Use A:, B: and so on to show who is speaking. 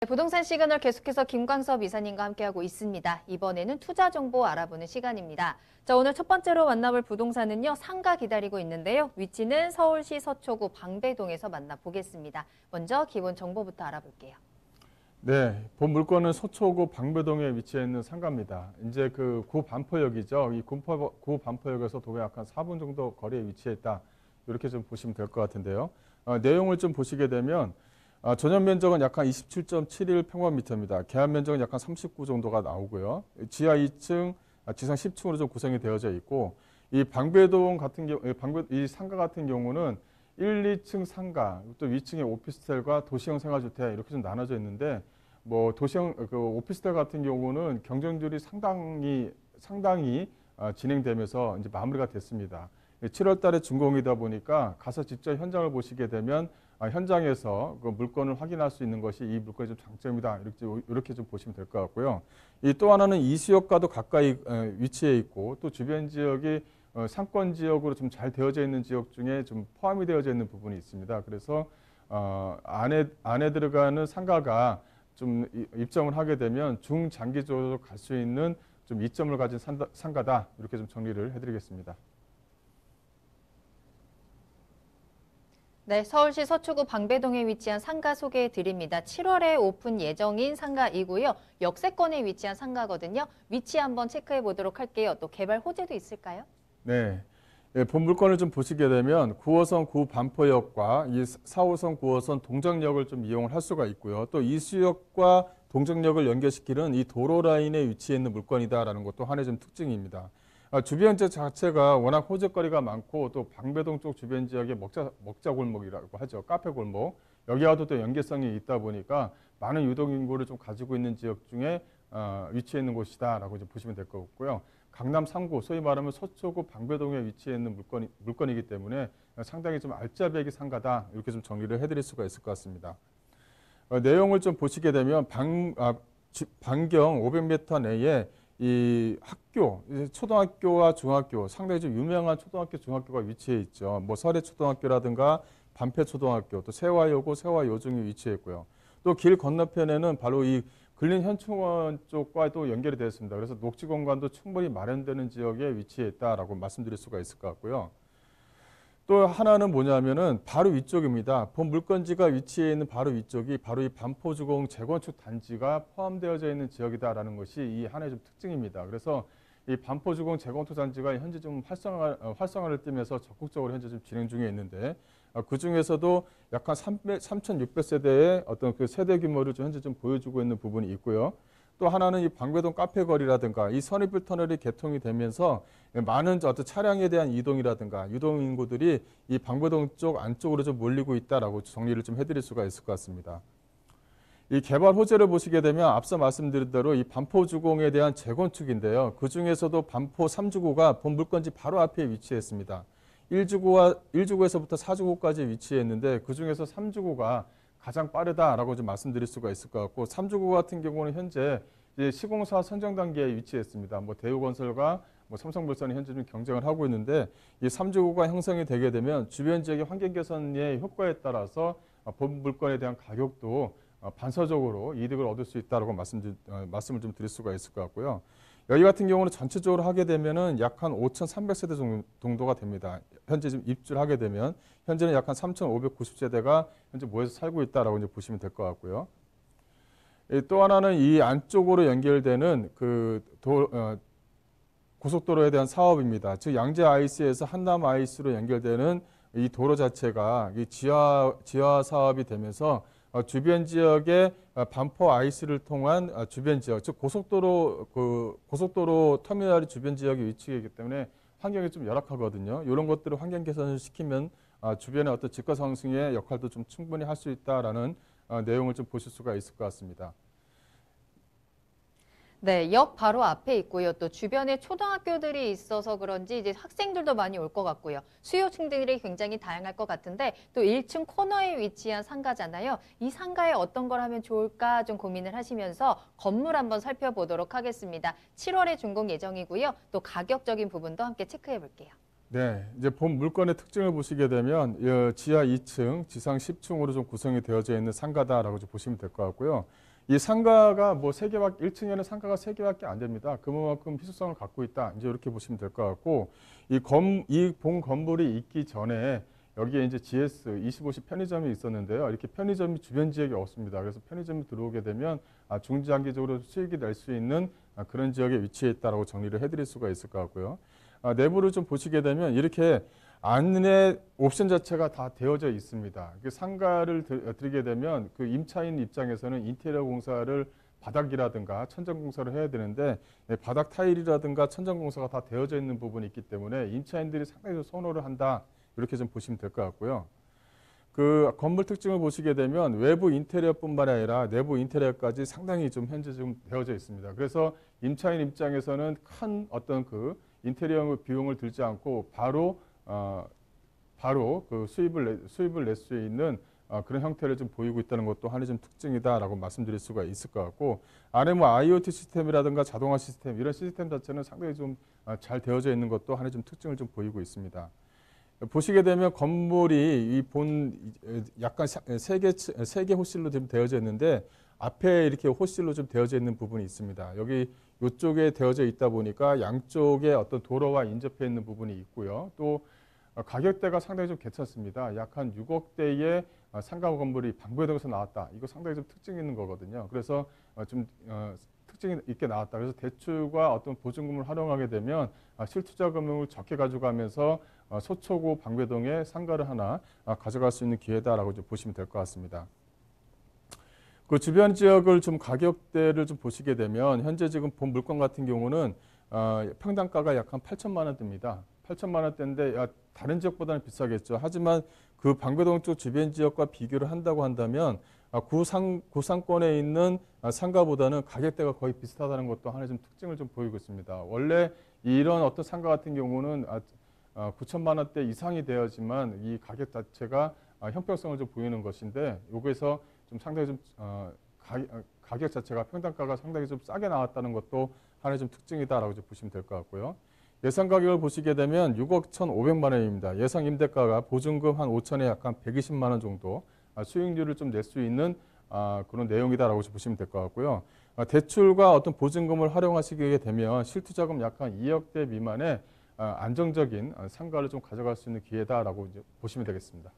A: 부동산 시그널 계속해서 김광섭 이사님과 함께하고 있습니다. 이번에는 투자 정보 알아보는 시간입니다. 자, 오늘 첫 번째로 만나볼 부동산은요, 상가 기다리고 있는데요. 위치는 서울시 서초구 방배동에서 만나보겠습니다. 먼저 기본 정보부터 알아볼게요.
B: 네, 본 물건은 서초구 방배동에 위치해 있는 상가입니다. 이제 그 구 반포역이죠. 이 구 반포역에서 도보 약 한 4분 정도 거리에 위치해 있다. 이렇게 좀 보시면 될 것 같은데요. 내용을 좀 보시게 되면 전용 면적은 약 한 27.71 평방미터입니다. 계약 면적은 약 한 39 정도가 나오고요. 지하 2층, 지상 10층으로 좀 구성이 되어져 있고, 이 방배동 같은 경우, 이 상가 같은 경우는 1, 2층 상가, 또 위층에 오피스텔과 도시형 생활주택 이렇게 좀 나눠져 있는데, 뭐 도시형 그 오피스텔 같은 경우는 경쟁률이 상당히 진행되면서 이제 마무리가 됐습니다. 7월 달에 준공이다 보니까 가서 직접 현장을 보시게 되면 현장에서 그 물건을 확인할 수 있는 것이 이 물건의 좀 장점이다. 이렇게 좀 보시면 될 것 같고요. 이 또 하나는 이수역과도 가까이 위치해 있고, 또 주변 지역이 상권 지역으로 좀 잘 되어져 있는 지역 중에 좀 포함이 되어져 있는 부분이 있습니다. 그래서 안에 들어가는 상가가 좀 입점을 하게 되면 중장기적으로 갈 수 있는 좀 이점을 가진 상가다. 이렇게 좀 정리를 해드리겠습니다.
A: 네, 서울시 서초구 방배동에 위치한 상가 소개해 드립니다. 7월에 오픈 예정인 상가이고요. 역세권에 위치한 상가거든요. 위치 한번 체크해 보도록 할게요. 또 개발 호재도 있을까요?
B: 네. 예, 본 물건을 좀 보시게 되면 9호선 구 반포역과 이 4호선 9호선 동정역을 좀 이용을 할 수가 있고요. 또 이수역과 동정역을 연결시키는 이 도로 라인에 위치해 있는 물건이다라는 것도 하나의 좀 특징입니다. 주변 지역 자체가 워낙 호재거리가 많고, 또 방배동 쪽 주변 지역에 먹자 골목이라고 하죠. 카페 골목. 여기와도 또 연계성이 있다 보니까 많은 유동 인구를 좀 가지고 있는 지역 중에 위치해 있는 곳이다라고 이제 보시면 될 것 같고요. 강남 3구, 소위 말하면 서초구 방배동에 위치해 있는 물건이기 때문에 상당히 좀 알짜배기 상가다. 이렇게 좀 정리를 해드릴 수가 있을 것 같습니다. 내용을 좀 보시게 되면 반경 500m 내에 이 학교, 초등학교와 중학교, 상당히 좀 유명한 초등학교, 중학교가 위치해 있죠. 뭐 설해초등학교라든가 반패초등학교, 또 세화여고, 세화여중이 위치해 있고요. 또 길 건너편에는 바로 이 근린현충원 쪽과 또 연결이 되어 있습니다. 그래서 녹지 공간도 충분히 마련되는 지역에 위치해 있다라고 말씀드릴 수가 있을 것 같고요. 또 하나는 뭐냐면은 바로 위쪽입니다. 본 물건지가 위치해 있는 바로 위쪽이 바로 이 반포주공 재건축 단지가 포함되어져 있는 지역이다라는 것이 이 하나의 좀 특징입니다. 그래서 이 반포주공 재건축 단지가 현재 좀 활성화를 띠면서 적극적으로 현재 좀 진행 중에 있는데, 그 중에서도 약 한 3,600세대의 어떤 그 세대 규모를 좀 현재 좀 보여주고 있는 부분이 있고요. 또 하나는 이 방배동 카페 거리라든가 이 선입길 터널이 개통이 되면서 많은 어떤 차량에 대한 이동이라든가 유동 인구들이 이 방배동 쪽 안쪽으로 좀 몰리고 있다라고 정리를 좀 해드릴 수가 있을 것 같습니다. 이 개발 호재를 보시게 되면 앞서 말씀드린 대로 이 반포주공에 대한 재건축인데요. 그 중에서도 반포 3주구가 본 물건지 바로 앞에 위치했습니다. 1주구에서부터 4주구까지 위치했는데, 그 중에서 3주구가 가장 빠르다라고 좀 말씀드릴 수가 있을 것 같고, 3주구 같은 경우는 현재 이제 시공사 선정 단계에 위치했습니다. 뭐 대우건설과 뭐 삼성물산이 현재 좀 경쟁을 하고 있는데, 이 3주구가 형성이 되게 되면 주변 지역의 환경 개선의 효과에 따라서 본 물건에 대한 가격도 반사적으로 이득을 얻을 수 있다라고 말씀을 좀 드릴 수가 있을 것 같고요. 여기 같은 경우는 전체적으로 하게 되면은 약 한 5,300세대 정도가 됩니다. 현재 지금 입주를 하게 되면 현재는 약 한 3,590세대가 현재 모여서 살고 있다라고 이제 보시면 될 것 같고요. 또 하나는 이 안쪽으로 연결되는 고속도로에 대한 사업입니다. 즉 양재 IC에서 한남 IC로 연결되는 이 도로 자체가 이 지하 사업이 되면서 주변 지역의 반포 IC를 통한 주변 지역, 즉 고속도로 터미널이 주변 지역에 위치하기 때문에 환경이 좀 열악하거든요. 이런 것들을 환경 개선을 시키면 주변의 어떤 집가 상승의 역할도 좀 충분히 할 수 있다라는 내용을 좀 보실 수가 있을 것 같습니다.
A: 네, 역 바로 앞에 있고요. 또 주변에 초등학교들이 있어서 그런지 이제 학생들도 많이 올 것 같고요. 수요층들이 굉장히 다양할 것 같은데, 또 1층 코너에 위치한 상가잖아요. 이 상가에 어떤 걸 하면 좋을까 좀 고민을 하시면서 건물 한번 살펴보도록 하겠습니다. 7월에 준공 예정이고요. 또 가격적인 부분도 함께 체크해 볼게요.
B: 네, 이제 본 물건의 특징을 보시게 되면 지하 2층, 지상 10층으로 좀 구성이 되어져 있는 상가다라고 좀 보시면 될 것 같고요. 이 상가가 뭐 3개밖에 1층에는 상가가 3개밖에 안 됩니다. 그만큼 희소성을 갖고 있다. 이제 이렇게 보시면 될 것 같고 이 본 건물이 있기 전에 여기에 이제 GS 25시 편의점이 있었는데요. 이렇게 편의점이 주변 지역에 없습니다. 그래서 편의점이 들어오게 되면 중장기적으로 수익이 낼 수 있는 그런 지역에 위치해 있다라고 정리를 해드릴 수가 있을 것 같고요. 내부를 좀 보시게 되면 이렇게 안에 옵션 자체가 다 되어져 있습니다. 상가를 드리게 되면 그 임차인 입장에서는 인테리어 공사를 바닥이라든가 천장 공사를 해야 되는데 바닥 타일이라든가 천장 공사가 다 되어져 있는 부분이 있기 때문에 임차인들이 상당히 좀 선호를 한다. 이렇게 좀 보시면 될 것 같고요. 그 건물 특징을 보시게 되면 외부 인테리어뿐만 아니라 내부 인테리어까지 상당히 좀 현재 좀 되어져 있습니다. 그래서 임차인 입장에서는 큰 어떤 그 인테리어 비용을 들지 않고 바로 그 수입을 낼 수 있는 그런 형태를 좀 보이고 있다는 것도 하나의 좀 특징이다라고 말씀드릴 수가 있을 것 같고 안에 뭐 IoT 시스템이라든가 자동화 시스템 이런 시스템 자체는 상당히 좀 잘 되어져 있는 것도 하나의 좀 특징을 좀 보이고 있습니다. 보시게 되면 건물이 이 약간 세 개 호실로 좀 되어져 있는데 앞에 이렇게 호실로 좀 되어져 있는 부분이 있습니다. 여기 이쪽에 되어져 있다 보니까 양쪽에 어떤 도로와 인접해 있는 부분이 있고요. 또 가격대가 상당히 좀 괜찮습니다. 약 한 6억대의 상가 건물이 방배동에서 나왔다. 이거 상당히 좀 특징 있는 거거든요. 그래서 좀 특징이 있게 나왔다. 그래서 대출과 어떤 보증금을 활용하게 되면 실투자 금액을 적게 가져가면서 서초구 방배동에 상가를 하나 가져갈 수 있는 기회다라고 좀 보시면 될 것 같습니다. 그 주변 지역을 좀 가격대를 좀 보시게 되면 현재 지금 본 물건 같은 경우는 평당가가 약 한 8천만 원대입니다. 8천만 원대인데 다른 지역보다는 비싸겠죠. 하지만 그 방배동 쪽 주변 지역과 비교를 한다고 한다면 구상권에 있는 상가보다는 가격대가 거의 비슷하다는 것도 하나의 좀 특징을 좀 보이고 있습니다. 원래 이런 어떤 상가 같은 경우는 9천만 원대 이상이 되어야지만 이 가격 자체가 형평성을 좀 보이는 것인데 여기서 좀 상당히 좀 가격 자체가 평당가가 상당히 좀 싸게 나왔다는 것도 하나의 좀 특징이다라고 좀 보시면 될 것 같고요. 예상 가격을 보시게 되면 6억 1,500만 원입니다. 예상 임대가가 보증금 한 5천에 약간 120만 원 정도 수익률을 좀 낼 수 있는 그런 내용이다라고 보시면 될 것 같고요. 대출과 어떤 보증금을 활용하시게 되면 실투자금 약간 2억대 미만의 안정적인 상가를 좀 가져갈 수 있는 기회다라고 이제 보시면 되겠습니다.